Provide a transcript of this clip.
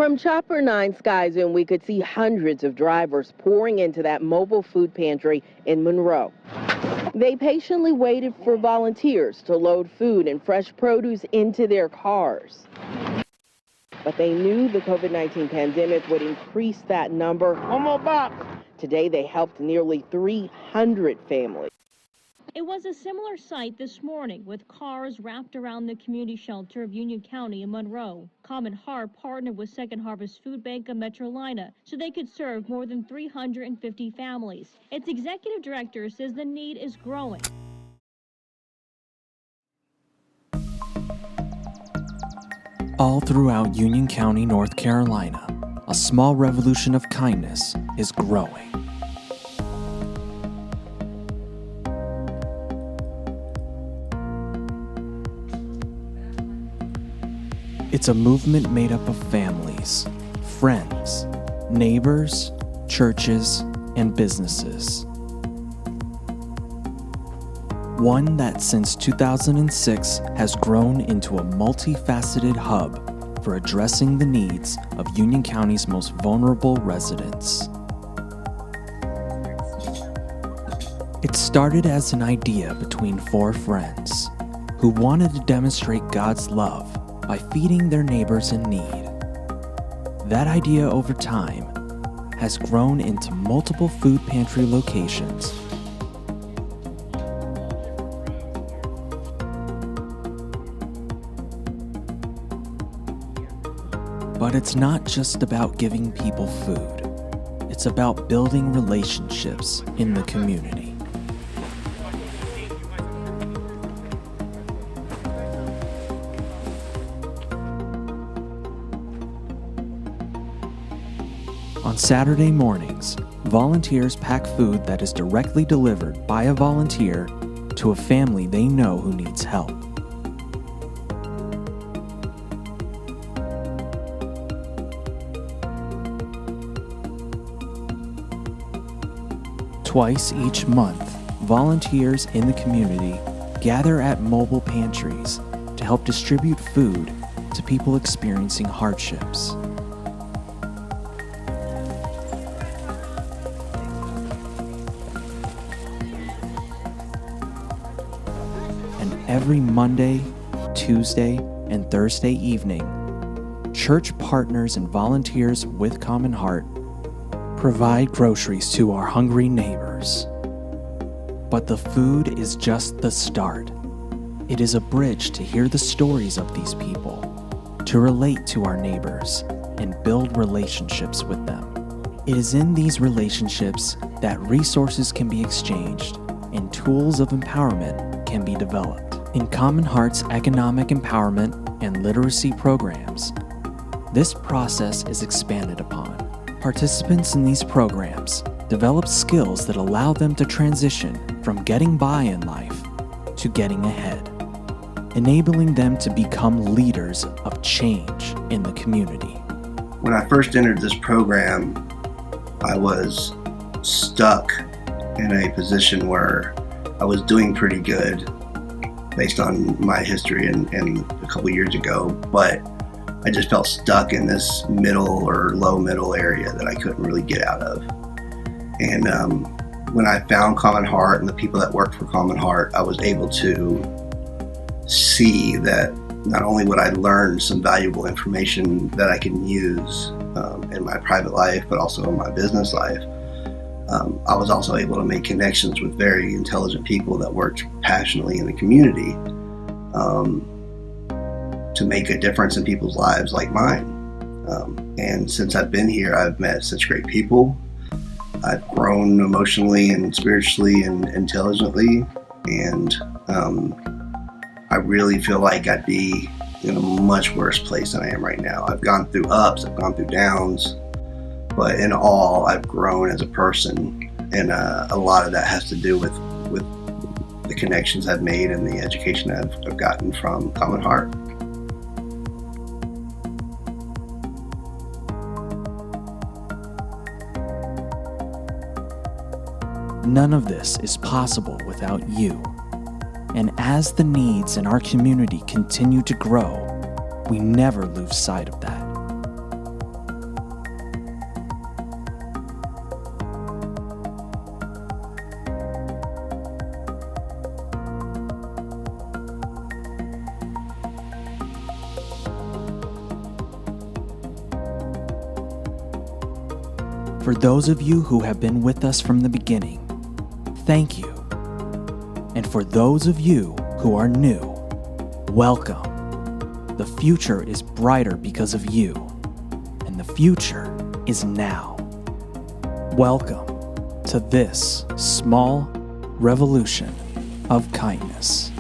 From Chopper 9 Sky Zoom, we could see hundreds of drivers pouring into that mobile food pantry in Monroe. They patiently waited for volunteers to load food and fresh produce into their cars. But they knew the COVID-19 pandemic would increase that number. One more box. Today, they helped nearly 300 families. It was a similar sight this morning with cars wrapped around the community shelter of Union County in Monroe. Common Heart partnered with Second Harvest Food Bank of Metrolina so they could serve more than 350 families. Its executive director says the need is growing. All throughout Union County, North Carolina, a small revolution of kindness is growing. It's a movement made up of families, friends, neighbors, churches, and businesses. One that since 2006 has grown into a multifaceted hub for addressing the needs of Union County's most vulnerable residents. It started as an idea between four friends who wanted to demonstrate God's love by feeding their neighbors in need. That idea over time has grown into multiple food pantry locations. But it's not just about giving people food. It's about building relationships in the community. On Saturday mornings, volunteers pack food that is directly delivered by a volunteer to a family they know who needs help. Twice each month, volunteers in the community gather at mobile pantries to help distribute food to people experiencing hardships. And every Monday, Tuesday, and Thursday evening, church partners and volunteers with Common Heart provide groceries to our hungry neighbors. But the food is just the start. It is a bridge to hear the stories of these people, to relate to our neighbors, and build relationships with them. It is in these relationships that resources can be exchanged and tools of empowerment can be developed. In Common Heart's economic empowerment and literacy programs, this process is expanded upon. Participants in these programs develop skills that allow them to transition from getting by in life to getting ahead, enabling them to become leaders of change in the community. When I first entered this program, I was stuck in a position where I was doing pretty good based on my history and a couple years ago, but I just felt stuck in this middle or low middle area that I couldn't really get out of. And when I found Common Heart and the people that worked for Common Heart, I was able to see that not only would I learn some valuable information that I can use in my private life, but also in my business life, I was also able to make connections with very intelligent people that worked passionately in the community to make a difference in people's lives like mine. And since I've been here, I've met such great people. I've grown emotionally and spiritually and intelligently, and I really feel like I'd be in a much worse place than I am right now. I've gone through ups, I've gone through downs, but in all, I've grown as a person, and a lot of that has to do with the connections I've made and the education I've gotten from Common Heart. None of this is possible without you. And as the needs in our community continue to grow, we never lose sight of that. For those of you who have been with us from the beginning, thank you. And for those of you who are new, welcome. The future is brighter because of you, and the future is now. Welcome to this small revolution of kindness.